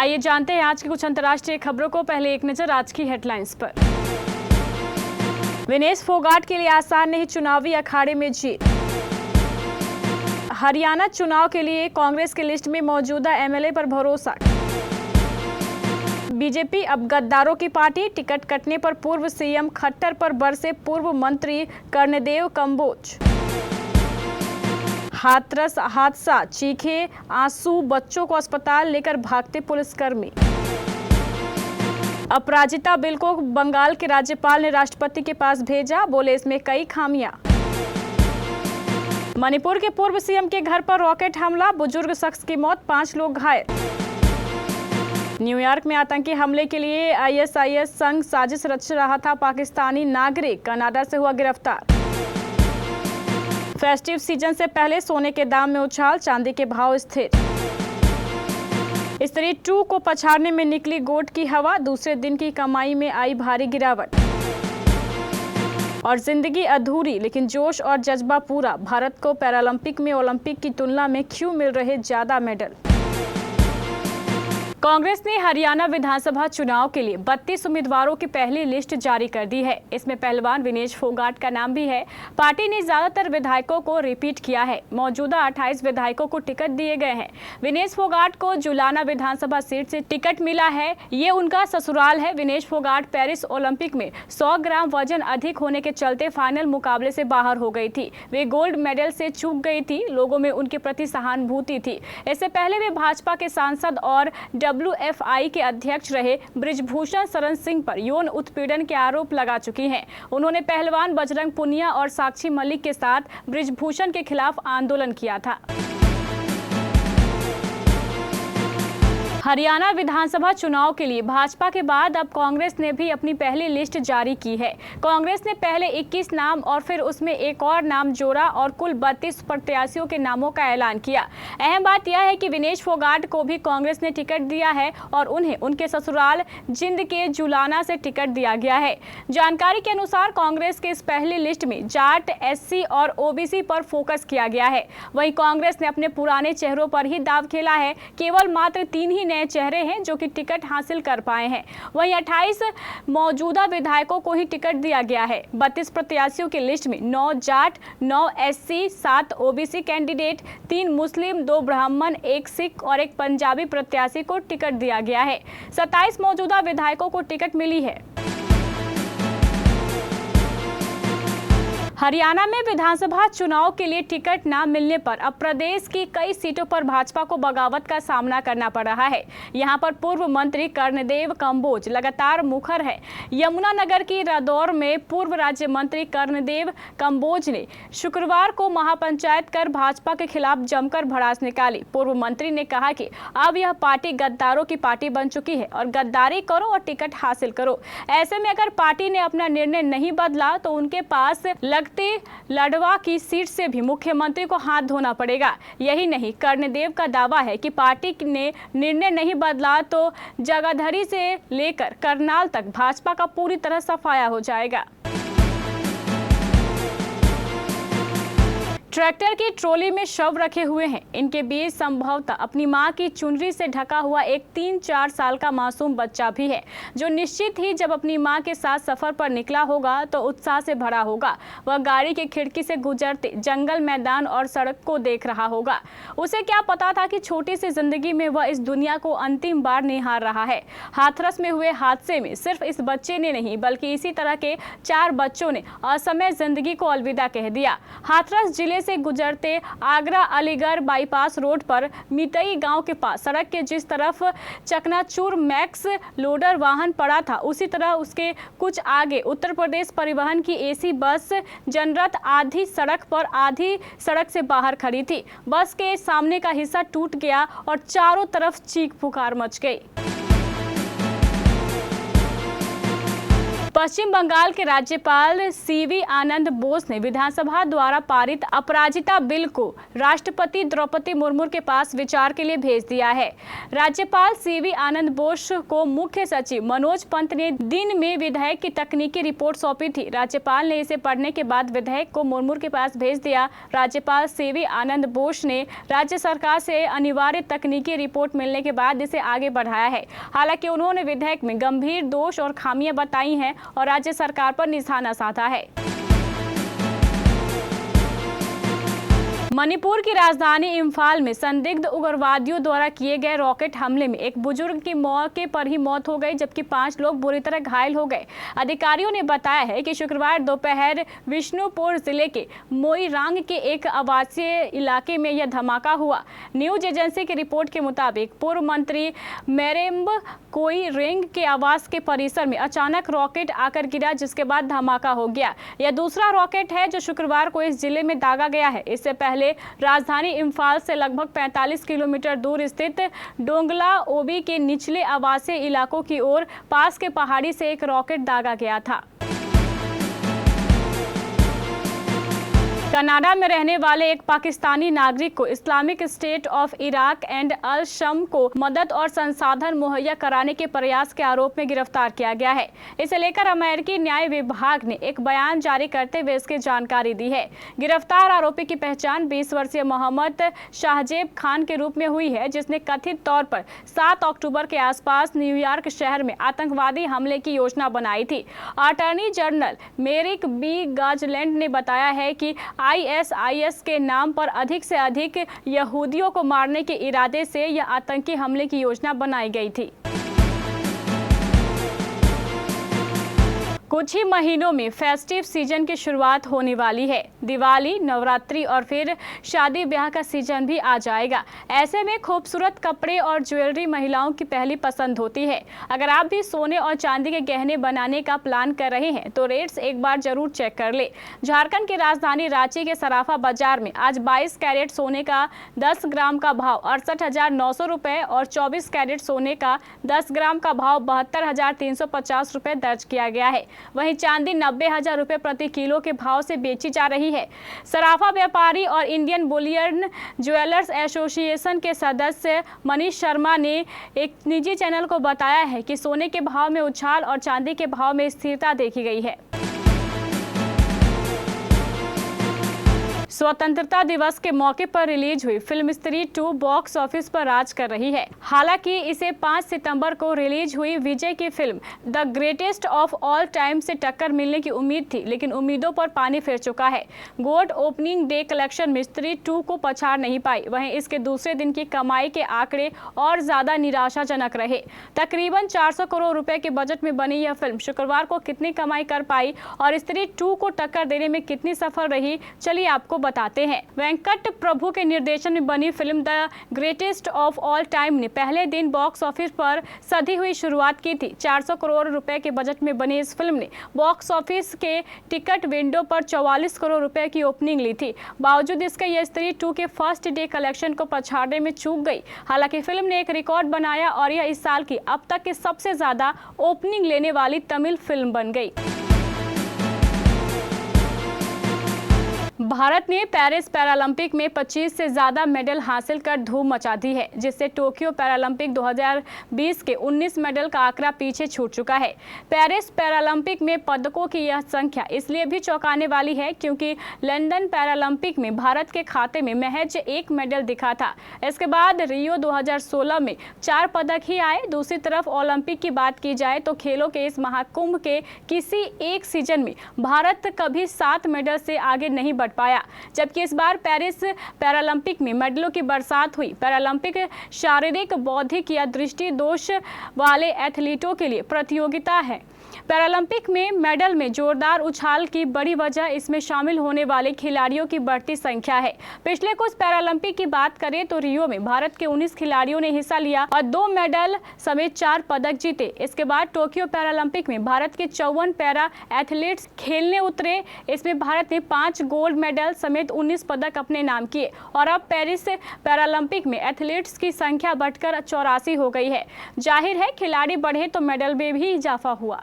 आइए जानते हैं आज की कुछ अंतर्राष्ट्रीय खबरों को। पहले एक नजर आज की हेडलाइंस पर। विनेश फोगाट के लिए आसान नहीं चुनावी अखाड़े में जीत। हरियाणा चुनाव के लिए कांग्रेस की लिस्ट में मौजूदा एमएलए पर भरोसा। बीजेपी अब गद्दारों की पार्टी, टिकट कटने पर पूर्व सीएम खट्टर पर बरसे पूर्व मंत्री कर्णदेव कंबोज। हाथरस हादसा, चीखे आंसू, बच्चों को अस्पताल लेकर भागते पुलिसकर्मी। अपराजिता बिल को बंगाल के राज्यपाल ने राष्ट्रपति के पास भेजा, बोले इसमें कई खामियां। मणिपुर के पूर्व सीएम के घर पर रॉकेट हमला, बुजुर्ग शख्स की मौत, 5 लोग घायल। न्यूयॉर्क में आतंकी हमले के लिए आईएसआईएस संग साजिश रच रहा था पाकिस्तानी नागरिक, कनाडा से हुआ गिरफ्तार। फेस्टिव सीजन से पहले सोने के दाम में उछाल, चांदी के भाव स्थिर। स्त्री 2 को पछाड़ने में निकली गोट की हवा, दूसरे दिन की कमाई में आई भारी गिरावट। और जिंदगी अधूरी लेकिन जोश और जज्बा पूरा, भारत को पैरालंपिक में ओलंपिक की तुलना में क्यों मिल रहे ज्यादा मेडल। कांग्रेस ने हरियाणा विधानसभा चुनाव के लिए 32 उम्मीदवारों की पहली लिस्ट जारी कर दी है। इसमें पहलवान विनेश फोगाट का नाम भी है। पार्टी ने ज्यादातर विधायकों को रिपीट किया है। मौजूदा 28 विधायकों को टिकट दिए गए हैं। विनेश फोगाट को जुलाना विधानसभा सीट से टिकट मिला है, ये उनका ससुराल है। विनेश फोगाट पेरिस ओलंपिक में 100 ग्राम वजन अधिक होने के चलते फाइनल मुकाबले से बाहर हो गई थी। वे गोल्ड मेडल से चूक गई थी। लोगों में उनके प्रति सहानुभूति थी। इससे पहले वे भाजपा के सांसद और WFI के अध्यक्ष रहे बृजभूषण शरण सिंह पर यौन उत्पीड़न के आरोप लगा चुकी हैं। उन्होंने पहलवान बजरंग पुनिया और साक्षी मलिक के साथ बृजभूषण के खिलाफ आंदोलन किया था। हरियाणा विधानसभा चुनाव के लिए भाजपा के बाद अब कांग्रेस ने भी अपनी पहली लिस्ट जारी की है। कांग्रेस ने पहले 21 नाम और फिर उसमें एक और नाम जोड़ा और कुल 32 प्रत्याशियों के नामों का ऐलान किया। अहम बात यह है कि विनेश फोगाट को भी कांग्रेस ने टिकट दिया है और उन्हें उनके ससुराल जिंद के जुलाना से टिकट दिया गया है। जानकारी के अनुसार कांग्रेस के इस पहली लिस्ट में जाट, SC और OBC पर फोकस किया गया है। वहीं कांग्रेस ने अपने पुराने चेहरों पर ही दांव खेला है। केवल मात्र 3 ही नए चेहरे हैं जो कि टिकट हासिल कर पाए हैं। वहीं 28 मौजूदा विधायकों को ही टिकट दिया गया है। 32 प्रत्याशियों की लिस्ट में 9 जाट, 9 SC, 7 OBC कैंडिडेट, 3 मुस्लिम, 2 ब्राह्मण, 1 सिख और 1 पंजाबी प्रत्याशी को टिकट दिया गया है। 27 मौजूदा विधायकों को टिकट मिली है। हरियाणा में विधानसभा चुनाव के लिए टिकट न मिलने पर अब प्रदेश की कई सीटों पर भाजपा को बगावत का सामना करना पड़ रहा है। यहां पर पूर्व मंत्री कर्णदेव कंबोज लगातार मुखर है। यमुनानगर की रादौर में पूर्व राज्य मंत्री कर्णदेव कंबोज ने शुक्रवार को महापंचायत कर भाजपा के खिलाफ जमकर भड़ास निकाली। पूर्व मंत्री ने कहा कि अब यह पार्टी गद्दारों की पार्टी बन चुकी है और गद्दारी करो और टिकट हासिल करो। ऐसे में अगर पार्टी ने अपना निर्णय नहीं बदला तो उनके पास लड़वा की सीट से भी मुख्यमंत्री को हाथ धोना पड़ेगा। यही नहीं, कर्णदेव का दावा है कि पार्टी ने निर्णय नहीं बदला तो जगाधरी से लेकर करनाल तक भाजपा का पूरी तरह सफाया हो जाएगा। ट्रैक्टर की ट्रॉली में शव रखे हुए हैं। इनके बीच संभवतः अपनी मां की चुनरी से ढका हुआ एक 3-4 साल का मासूम बच्चा भी है, जो निश्चित ही जब अपनी मां के साथ सफर पर निकला होगा तो उत्साह से भरा होगा। वह गाड़ी की खिड़की से गुजरते जंगल, मैदान और सड़क को देख रहा होगा। उसे क्या पता था कि छोटी सी जिंदगी में वह इस दुनिया को अंतिम बार निहार रहा है। हाथरस में हुए हादसे में सिर्फ इस बच्चे ने नहीं बल्कि इसी तरह के 4 बच्चों ने असमय जिंदगी को अलविदा कह दिया। हाथरस जिले से गुजरते आगरा अलीगढ़ बाईपास रोड पर मितई गांव के पास सड़क के जिस तरफ चकनाचूर मैक्स लोडर वाहन पड़ा था, उसी तरह उसके कुछ आगे उत्तर प्रदेश परिवहन की AC बस जनरत आधी सड़क पर आधी सड़क से बाहर खड़ी थी। बस के सामने का हिस्सा टूट गया और चारों तरफ चीख पुकार मच गई। पश्चिम बंगाल के राज्यपाल सीवी आनंद बोस ने विधानसभा द्वारा पारित अपराजिता बिल को राष्ट्रपति द्रौपदी मुर्मू के पास विचार के लिए भेज दिया है। राज्यपाल सीवी आनंद बोस को मुख्य सचिव मनोज पंत ने दिन में विधेयक की तकनीकी रिपोर्ट सौंपी थी। राज्यपाल ने इसे पढ़ने के बाद विधेयक को मुर्मू के पास भेज दिया। राज्यपाल सीवी आनंद बोस ने राज्य सरकार से अनिवार्य तकनीकी रिपोर्ट मिलने के बाद इसे आगे बढ़ाया है। हालांकि उन्होंने विधेयक में गंभीर दोष और खामियां बताई हैं और राज्य सरकार पर निशाना साधा है। मणिपुर की राजधानी इम्फाल में संदिग्ध उग्रवादियों द्वारा किए गए रॉकेट हमले में एक बुजुर्ग की मौके पर ही मौत हो गई, जबकि 5 लोग बुरी तरह घायल हो गए। अधिकारियों ने बताया है कि शुक्रवार दोपहर विष्णुपुर जिले के मोईरांग के एक आवासीय इलाके में यह धमाका हुआ। न्यूज एजेंसी की रिपोर्ट के मुताबिक पूर्व मंत्री मेरेम्ब कोईरेंग के आवास के परिसर में अचानक रॉकेट आकर गिरा, जिसके बाद धमाका हो गया। यह दूसरा रॉकेट है जो शुक्रवार को इस जिले में दागा गया है। इससे पहले राजधानी इम्फाल से लगभग 45 किलोमीटर दूर स्थित डोंगला ओबी के निचले आवासीय इलाकों की ओर पास के पहाड़ी से एक रॉकेट दागा गया था। कनाडा में रहने वाले एक पाकिस्तानी नागरिक को Islamic State of Iraq and al Sham को मदद और संसाधन मुहैया कराने के प्रयास के आरोप में गिरफ्तार किया गया है। इसे लेकर अमेरिकी न्याय विभाग ने एक बयान जारी करते हुए इसकी जानकारी दी है। गिरफ्तार आरोपी की पहचान 20 वर्षीय मोहम्मद शाहजेब खान के रूप में हुई है, जिसने कथित तौर पर 7 अक्टूबर के आसपास न्यूयॉर्क शहर में आतंकवादी हमले की योजना बनाई थी। अटॉर्नी जनरल मेरिक बी गाजलैंड ने बताया है कि ISIS के नाम पर अधिक से अधिक यहूदियों को मारने के इरादे से यह आतंकी हमले की योजना बनाई गई थी। कुछ ही महीनों में फेस्टिव सीजन की शुरुआत होने वाली है। दिवाली, नवरात्रि और फिर शादी ब्याह का सीजन भी आ जाएगा। ऐसे में खूबसूरत कपड़े और ज्वेलरी महिलाओं की पहली पसंद होती है। अगर आप भी सोने और चांदी के गहने बनाने का प्लान कर रहे हैं तो रेट्स एक बार जरूर चेक कर ले। झारखंड की राजधानी रांची के सराफा बाजार में आज 22 कैरेट सोने का 10 ग्राम का भाव 68,900 रुपये और 24 कैरेट सोने का 10 ग्राम का भाव 72,350 रुपये दर्ज किया गया है। वहीं चांदी 90,000 रुपये प्रति किलो के भाव से बेची जा रही है। सराफा व्यापारी और इंडियन बुलियन ज्वेलर्स एसोसिएशन के सदस्य मनीष शर्मा ने एक निजी चैनल को बताया है कि सोने के भाव में उछाल और चांदी के भाव में स्थिरता देखी गई है। स्वतंत्रता दिवस के मौके पर रिलीज हुई फिल्म स्त्री 2 बॉक्स ऑफिस पर राज कर रही है। हालांकि इसे 5 सितंबर को रिलीज हुई विजय की film the greatest of all time से टक्कर मिलने की उम्मीद थी, लेकिन उम्मीदों पर पानी फिर चुका है। गोल्ड ओपनिंग डे कलेक्शन में स्त्री 2 को पछाड़ नहीं पाई। वहीं इसके दूसरे दिन की कमाई के आंकड़े और ज्यादा निराशाजनक रहे। तकरीबन 400 करोड़ रुपए के बजट में बनी यह फिल्म शुक्रवार को कितनी कमाई कर पाई और स्त्री 2 को टक्कर देने में कितनी सफल रही, चलिए आपको बताते हैं। वेंकट प्रभु के निर्देशन में बनी film the greatest of all time ने पहले दिन बॉक्स ऑफिस पर सधी हुई शुरुआत की थी। 400 करोड़ रुपए के बजट में बनी इस फिल्म ने बॉक्स ऑफिस के टिकट विंडो पर 44 करोड़ रुपए की ओपनिंग ली थी। बावजूद इसके यह स्त्री 2 के फर्स्ट डे कलेक्शन को पछाड़ने में चूक गई। हालांकि फिल्म ने एक रिकॉर्ड बनाया और यह इस साल की अब तक की सबसे ज्यादा ओपनिंग लेने वाली तमिल फिल्म बन गई। भारत ने पेरिस पैरालंपिक में 25 से ज्यादा मेडल हासिल कर धूम मचा दी है, जिससे टोक्यो पैरालंपिक 2020 के 19 मेडल का आंकड़ा पीछे छूट चुका है। पेरिस पैरालंपिक में पदकों की यह संख्या इसलिए भी चौंकाने वाली है क्योंकि लंदन पैरालंपिक में भारत के खाते में महज 1 मेडल दिखा था। इसके बाद रियो 2016 में 4 पदक ही आए। दूसरी तरफ ओलंपिक की बात की जाए तो खेलों के इस महाकुंभ के किसी एक सीजन में भारत कभी 7 मेडल से आगे नहीं बढ़ पाया, जबकि इस बार पेरिस पैरालंपिक में मेडलों की बरसात हुई। पैरालंपिक शारीरिक, बौद्धिक या दृष्टि दोष वाले एथलीटों के लिए प्रतियोगिता है। पैरालंपिक में मेडल में जोरदार उछाल की बड़ी वजह इसमें शामिल होने वाले खिलाड़ियों की बढ़ती संख्या है। पिछले कुछ पैरालंपिक की बात करें तो रियो में भारत के 19 खिलाड़ियों ने हिस्सा लिया और 2 मेडल समेत 4 पदक जीते। इसके बाद टोक्यो पैरालंपिक में भारत के 54 पैरा एथलीट्स खेलने उतरे। इसमें भारत ने 5 गोल्ड मेडल समेत 19 पदक अपने नाम किए और अब पेरिस पैरालंपिक में एथलीट्स की संख्या बढ़कर 84 हो गई है। जाहिर है खिलाड़ी बढ़े तो मेडल में भी इजाफा हुआ।